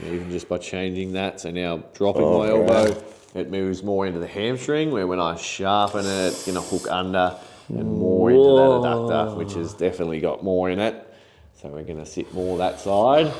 even just by changing that. So now dropping my elbow, it moves more into the hamstring, where when I sharpen it, it's going to hook under and more into that adductor, which has definitely got more in it. So we're going to sit more that side.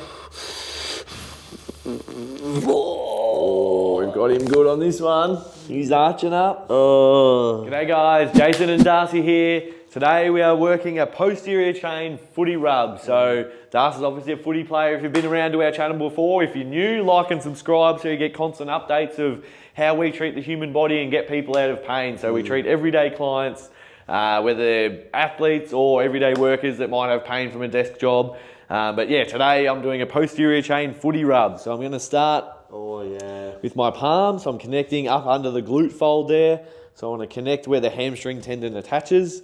Oh, we've got him good on this one. He's arching up. G'day guys, Jason and Darcy here. Today we are working a posterior chain footy rub. So Darcy's obviously a footy player. If you've been around to our channel before, if you're new, like and subscribe so you get constant updates of how we treat the human body and get people out of pain. So we treat everyday clients, whether they're athletes or everyday workers that might have pain from a desk job. But yeah, today I'm doing a posterior chain footy rub. So I'm going to start with my palm. So I'm connecting up under the glute fold there. So I want to connect where the hamstring tendon attaches.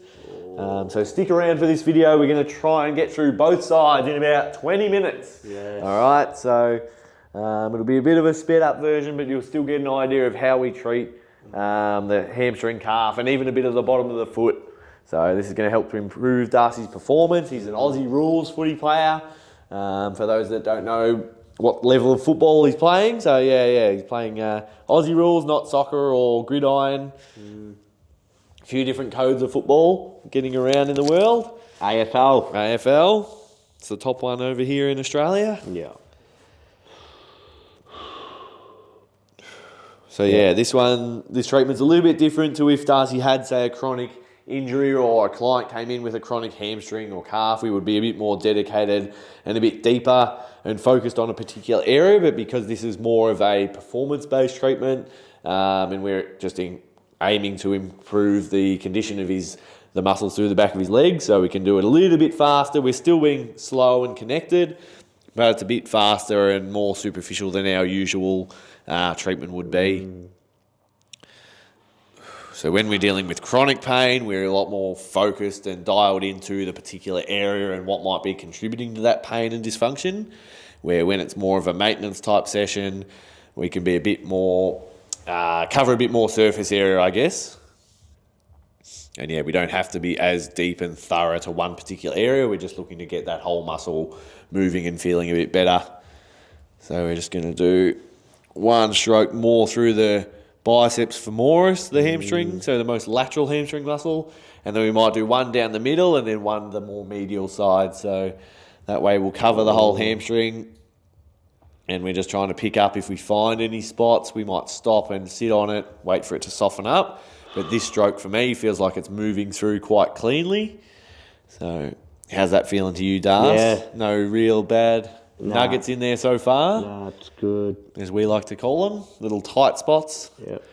So stick around for this video. We're going to try and get through both sides in about 20 minutes. Yes. All right, so it'll be a bit of a sped up version, but you'll still get an idea of how we treat the hamstring, calf, and even a bit of the bottom of the foot. So this is going to help to improve Darcy's performance. He's an Aussie rules footy player. For those that don't know what level of football he's playing. So yeah, he's playing Aussie rules, not soccer or gridiron. A few different codes of football getting around in the world. AFL. It's the top one over here in Australia. Yeah. So yeah, this treatment's a little bit different to if Darcy had, say, a chronic injury or a client came in with a chronic hamstring or calf. We would be a bit more dedicated and a bit deeper and focused on a particular area. But because this is more of a performance-based treatment, and we're just aiming to improve the condition of the muscles through the back of his legs, so we can do it a little bit faster. We're still being slow and connected, but it's a bit faster and more superficial than our usual treatment would be. So when we're dealing with chronic pain, we're a lot more focused and dialed into the particular area and what might be contributing to that pain and dysfunction, where when it's more of a maintenance type session, we can be a bit more, cover a bit more surface area, I guess. And yeah, we don't have to be as deep and thorough to one particular area. We're just looking to get that whole muscle moving and feeling a bit better. So we're just going to do one stroke more through the biceps femoris, the hamstring, so the most lateral hamstring muscle, and then we might do one down the middle and then one the more medial side. So that way we'll cover the whole hamstring, and we're just trying to pick up if we find any spots. We might stop and sit on it, wait for it to soften up. But this stroke for me feels like it's moving through quite cleanly. So how's that feeling to you, Dars? Yeah. No real bad nuggets in there so far? Nah, it's good. As we like to call them, little tight spots. Yep.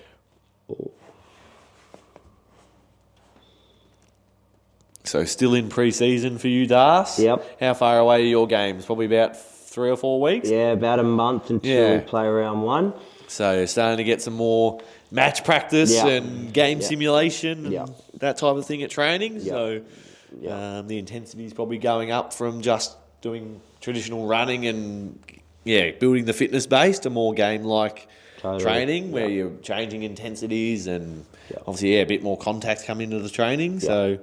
So still in pre-season for you, Dars? Yep. How far away are your games? Probably about 3 or 4 weeks? Yeah, about a month until we play round 1. So you're starting to get some more match practice and game simulation and that type of thing at training. So the intensity is probably going up from just doing traditional running and building the fitness base to more game-like training where you're changing intensities and obviously a bit more contact coming into the training. So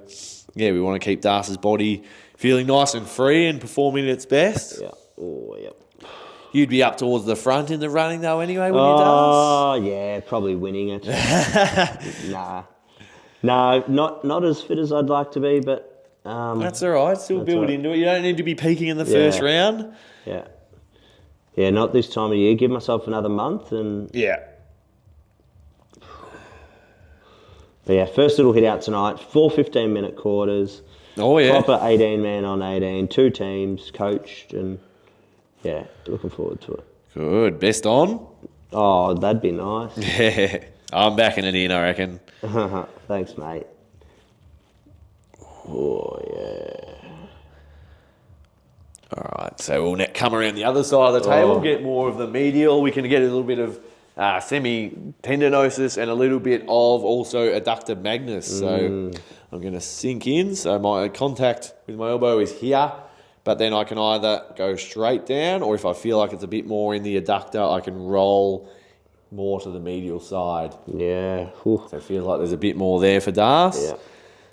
we want to keep Darcy's body feeling nice and free and performing at its best. Yeah. Oh, yep. You'd be up towards the front in the running though anyway, wouldn't you, Dars? Oh, yeah, probably winning it. Nah, not as fit as I'd like to be, but... that's all right. Still build into it. You don't need to be peaking in the first round. Yeah. Yeah, not this time of year. Give myself another month and... Yeah. But yeah, first little hit out tonight. 4 15-minute quarters. Oh, yeah. Proper 18-man on 18. 2 teams, coached, and yeah, looking forward to it. Good. Best on? Oh, that'd be nice. Yeah. I'm backing it in, I reckon. Thanks, mate. Oh, yeah. All right, so we'll come around the other side of the table, get more of the medial. We can get a little bit of semi-tendinosis and a little bit of also adductor magnus. So I'm going to sink in. So my contact with my elbow is here, but then I can either go straight down, or if I feel like it's a bit more in the adductor, I can roll more to the medial side. Yeah. So it feels like there's a bit more there for Dars. Yeah.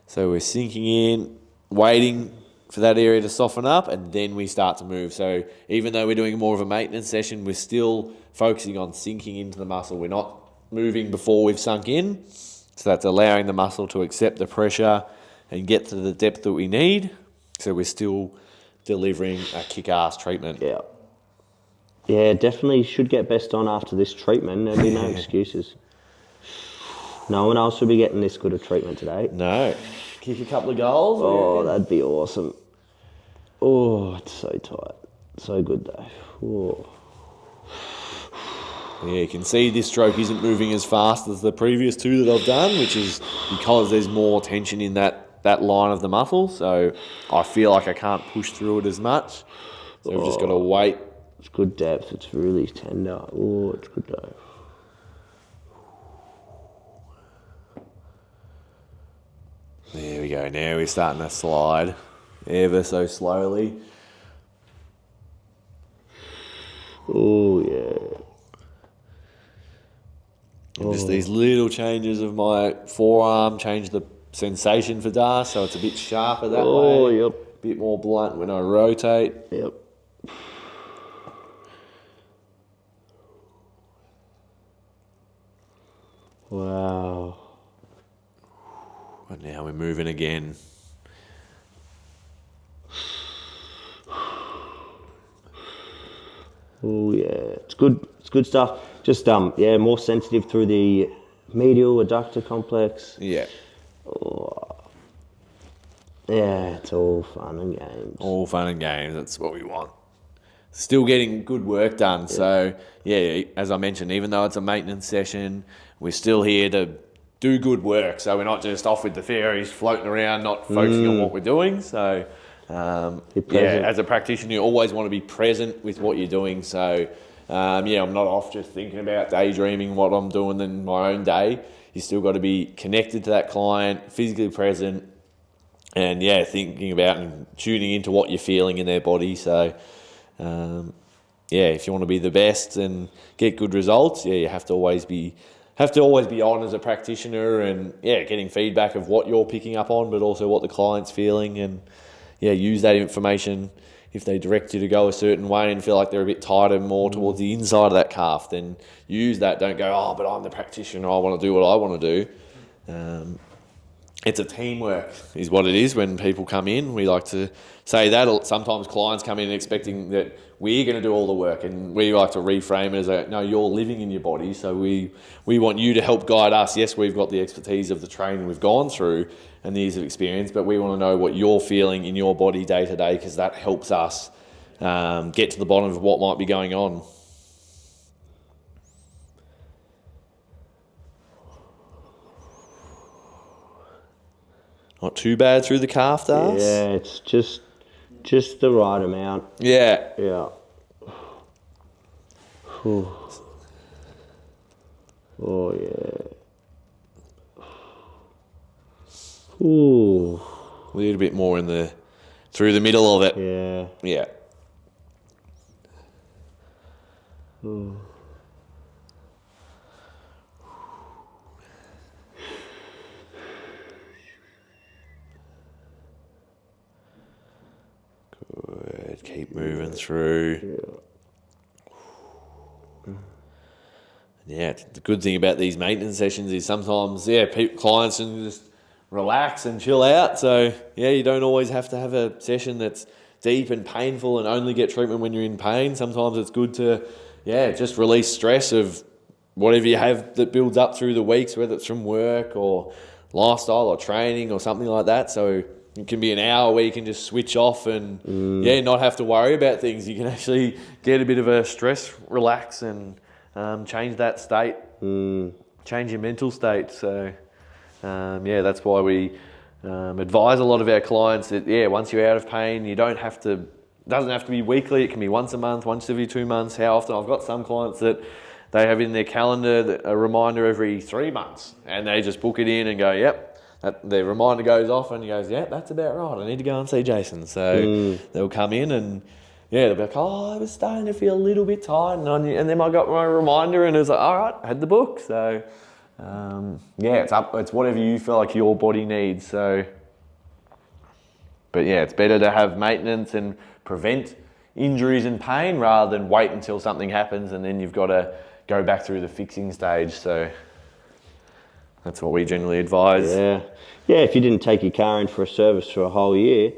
So we're sinking in, waiting for that area to soften up, and then we start to move. So even though we're doing more of a maintenance session, we're still focusing on sinking into the muscle. We're not moving before we've sunk in. So that's allowing the muscle to accept the pressure and get to the depth that we need. So we're still delivering a kick-ass treatment. Yeah. Yeah, definitely should get best on after this treatment. There'll be no excuses. No one else will be getting this good a treatment today. No. Kick a couple of goals. Oh, that'd be awesome. Oh, it's so tight. So good though. Oh. Yeah, you can see this stroke isn't moving as fast as the previous two that I've done, which is because there's more tension in that line of the muscle. So I feel like I can't push through it as much. So I've just got to wait. It's good depth. It's really tender. Oh, it's good though. There we go. Now we're starting to slide ever so slowly. Oh, yeah. And just these little changes of my forearm change the sensation for DAS, so it's a bit sharper that way. Oh, yep. A bit more blunt when I rotate. Yep. Wow. And now we're moving again. Oh yeah, it's good. It's good stuff. Just yeah, more sensitive through the medial adductor complex. Yeah. Oh. Yeah, it's all fun and games. All fun and games. That's what we want. Still getting good work done. Yeah. So yeah, as I mentioned, even though it's a maintenance session, we're still here to do good work. So we're not just off with the fairies floating around, not focusing on what we're doing. So yeah, as a practitioner, you always want to be present with what you're doing. So yeah, I'm not off just thinking about daydreaming what I'm doing in my own day. You still got to be connected to that client, physically present, and yeah, thinking about and tuning into what you're feeling in their body. So yeah, if you want to be the best and get good results, yeah, you have to always be on as a practitioner, and yeah, getting feedback of what you're picking up on, but also what the client's feeling, and yeah, use that information. If they direct you to go a certain way and feel like they're a bit tighter, more towards the inside of that calf, then use that. Don't go, oh, but I'm the practitioner, I want to do what I want to do. It's a teamwork is what it is when people come in. We like to say that. Sometimes clients come in expecting that we're going to do all the work, and we like to reframe it as no, you're living in your body, so we want you to help guide us. Yes, we've got the expertise of the training we've gone through and the years of experience, but we want to know what you're feeling in your body day to day, because that helps us get to the bottom of what might be going on. Not too bad through the calf, does? Yeah, it's just the right amount. Yeah. Yeah. Whew. Oh yeah. Ooh. A little bit more through the middle of it. Yeah. Yeah. Ooh. Good. Keep moving through. Yeah, the good thing about these maintenance sessions is sometimes, clients can just relax and chill out. So, yeah, you don't always have to have a session that's deep and painful and only get treatment when you're in pain. Sometimes it's good to, just release stress of whatever you have that builds up through the weeks, whether it's from work or lifestyle or training or something like that. So it can be an hour where you can just switch off and, not have to worry about things. You can actually get a bit of a stress, relax, and change that state, change your mental state. So, that's why we advise a lot of our clients that, once you're out of pain, it doesn't have to be weekly. It can be once a month, once every 2 months. How often? I've got some clients that they have in their calendar a reminder every 3 months, and they just book it in and go, yep. The reminder goes off and he goes, that's about right. I need to go and see Jason. So they'll come in and they'll be like, I was starting to feel a little bit tired, and then I got my reminder and it was like, all right, I had the book. So it's whatever you feel like your body needs. So But yeah, it's better to have maintenance and prevent injuries and pain rather than wait until something happens and then you've got to go back through the fixing stage. So that's what we generally advise. Yeah. Yeah, if you didn't take your car in for a service for a whole year,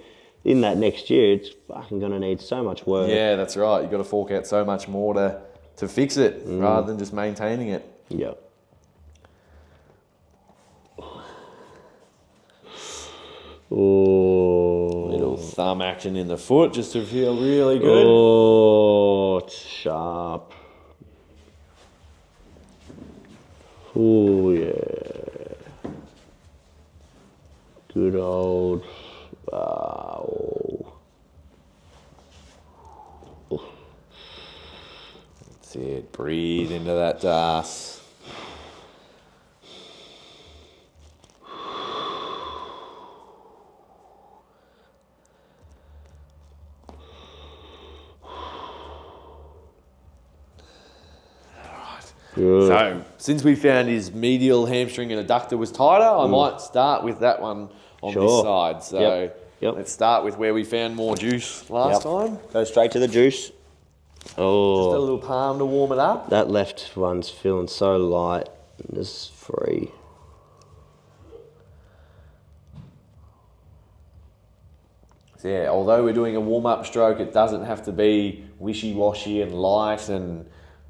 in that next year, it's fucking going to need so much work. Yeah, that's right. You've got to fork out so much more to fix it rather than just maintaining it. Yeah. Oh. Little thumb action in the foot just to feel really good. Oh, it's sharp. Oh, yeah. Good old... Wow. That's it. Breathe into that DAS. Good. So, since we found his medial hamstring and adductor was tighter, I might start with that one on this side. So, let's start with where we found more juice last time. Go straight to the juice. Oh. Just a little palm to warm it up. That left one's feeling so light and just free. So yeah, although we're doing a warm-up stroke, it doesn't have to be wishy-washy and light and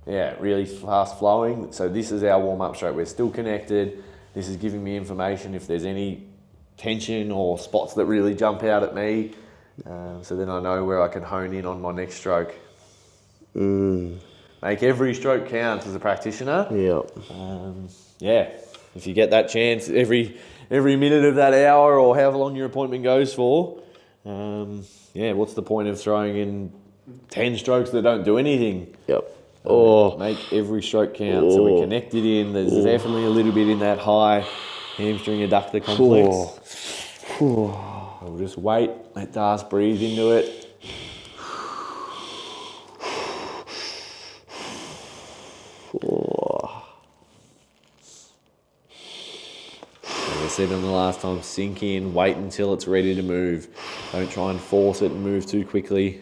really fast-flowing. So this is our warm-up stroke. We're still connected. This is giving me information if there's any tension or spots that really jump out at me. So then I know where I can hone in on my next stroke. Make every stroke count as a practitioner. If you get that chance, every minute of that hour or however long your appointment goes for, what's the point of throwing in 10 strokes that don't do anything? Make every stroke count. So we're connected in. There's definitely a little bit in that high hamstring adductor complex. We'll just wait, let DAS breathe into it. Like I said on the last time, sink in, wait until it's ready to move. Don't try and force it and move too quickly.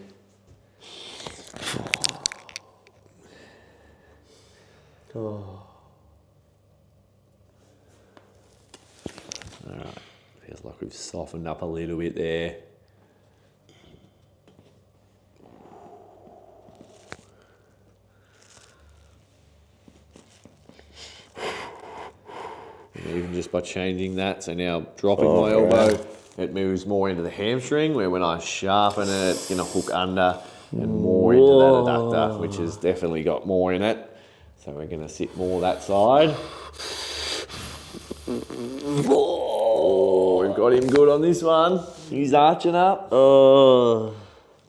Alright, feels like we've softened up a little bit there. And even just by changing that, so now dropping my elbow, it moves more into the hamstring, where when I sharpen it, it's going to hook under and more into that adductor, which has definitely got more in it. So we're going to sit more that side. Oh, we've got him good on this one. He's arching up. Oh.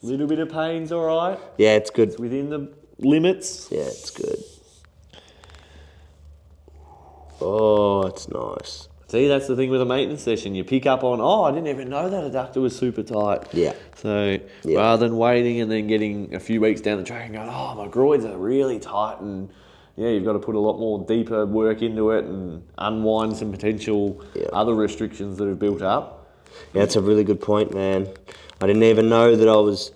Little bit of pain's all right. Yeah, it's good. It's within the limits. Yeah, it's good. Oh, it's nice. See, that's the thing with a maintenance session. You pick up on, I didn't even know that adductor was super tight. Yeah. So rather than waiting and then getting a few weeks down the track and going, my groins are really tight, and you've got to put a lot more deeper work into it and unwind some potential other restrictions that have built up. Yeah, that's a really good point, man. I didn't even know that I was,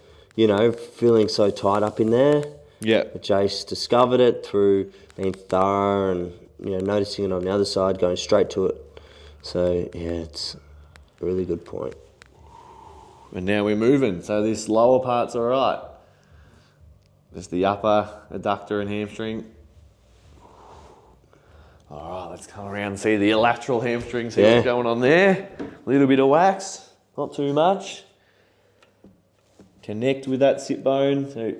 feeling so tight up in there. Yeah. But Jace discovered it through being thorough and, noticing it on the other side, going straight to it. So, it's a really good point. And now we're moving. So this lower part's all right. Just the upper adductor and hamstring. All right, let's come around and see the lateral hamstring, see what's going on there. A little bit of wax, not too much. Connect with that sit bone, so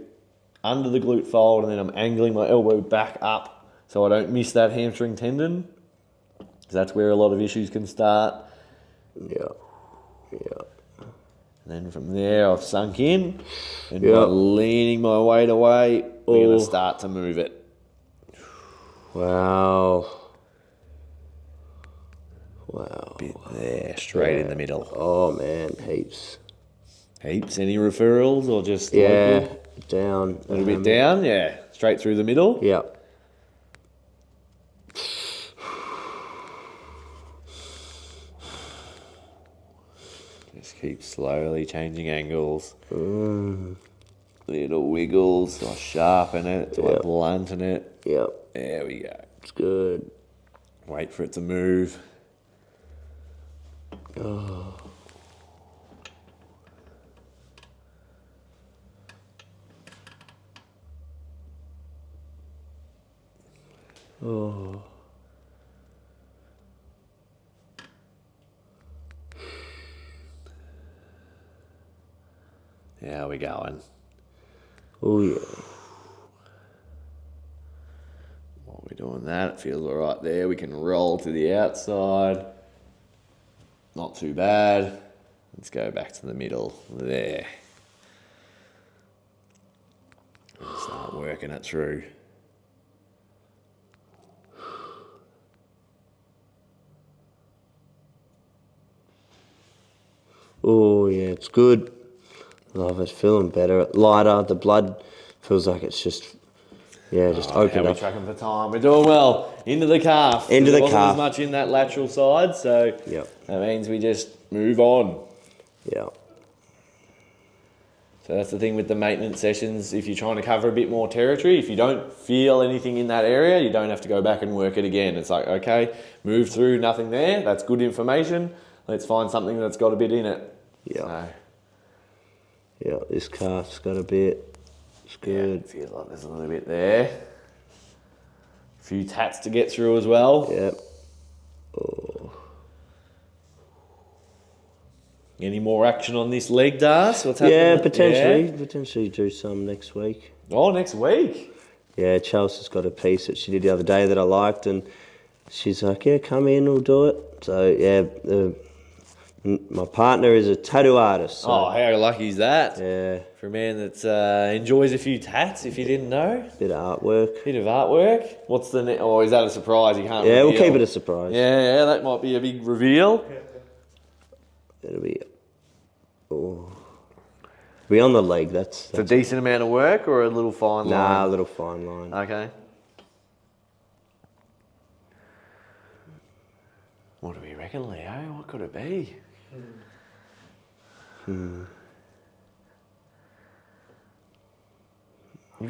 under the glute fold, and then I'm angling my elbow back up so I don't miss that hamstring tendon. Because that's where a lot of issues can start. Yeah. And then from there, I've sunk in, and by leaning my weight away, we're going to start to move it. Wow. Bit there, straight in the middle. Oh, man, heaps. Heaps. Any referrals or just local? Down. A little bit down, straight through the middle. Yeah. Just Keep slowly changing angles. Mm. Little wiggles. Do I sharpen it? Do I blunten it? Yep. There we go. It's good. Wait for it to move. Oh. Oh. How we going? Oh yeah. While we're doing that, it feels all right there. We can roll to the outside. Not too bad. Let's go back to the middle there. And start working it through. Oh yeah, it's good. Love it. Feeling better. Lighter. The blood feels like it's just, just opened How up. we tracking for time? We're doing well. Into the calf. Into the there wasn't calf. as much in that lateral side, so that means we just move on. Yeah. So that's the thing with the maintenance sessions. If you're trying to cover a bit more territory, if you don't feel anything in that area, you don't have to go back and work it again. It's like, okay, move through, nothing there. That's good information. Let's find something that's got a bit in it. Yeah. So, Yeah, this calf's got a bit. It's good. yeah, feels like there's a little bit there. A few tats to get through as well. Yep. Oh. Any more action on this leg, Das? What's happening? Yeah, potentially. Yeah. Potentially do some next week. Oh, next week. Yeah, Chelsea's got a piece that she did the other day that I liked, and she's like, yeah, come in, we'll do it. So, yeah, my partner is a tattoo artist. So, Oh, how lucky is that? yeah, For a man that enjoys a few tats, if you didn't know. bit of artwork. Bit of artwork. What's the or is that a surprise? You can't. Yeah, reveal? we'll keep it a surprise. Yeah, that might be a big reveal. It'll be, be on the leg. That's It's a decent amount of work or a little fine line? Nah, a little fine line. Okay. What do we reckon, Leo? What could it be? You've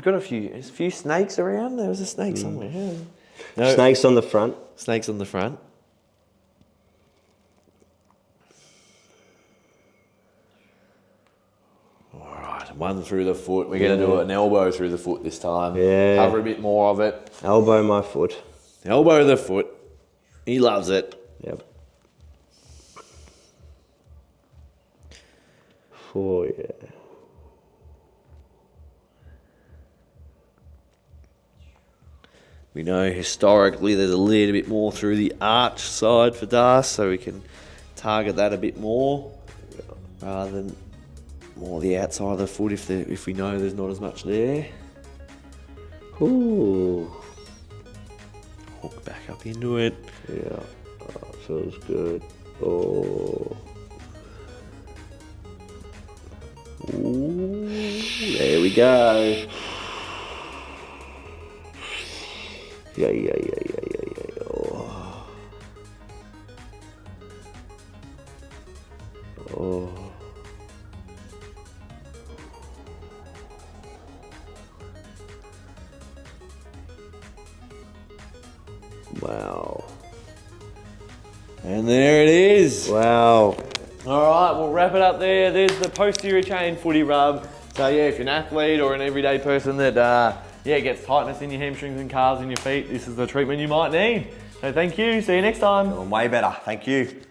got there's a few snakes around. There was a snake somewhere. Yeah. No, Snakes on the front. snakes on the front. All right, one through the foot. We're going to do an elbow through the foot this time. Yeah. Cover a bit more of it. Elbow my foot. Elbow the foot. He loves it. Yep. Oh, yeah. We know historically there's a little bit more through the arch side for Das, so we can target that a bit more rather than more the outside of the foot if we know there's not as much there. Ooh. Hook back up into it. Yeah. Oh, feels good. Oh. Ooh, there we go. Yeah. Oh. Oh. Wow. And there it is. Wow. All right, we'll wrap it up there. There's the posterior chain footy rub. So yeah, if you're an athlete or an everyday person that gets tightness in your hamstrings and calves and your feet, this is the treatment you might need. So thank you. See you next time. Way better. Thank you.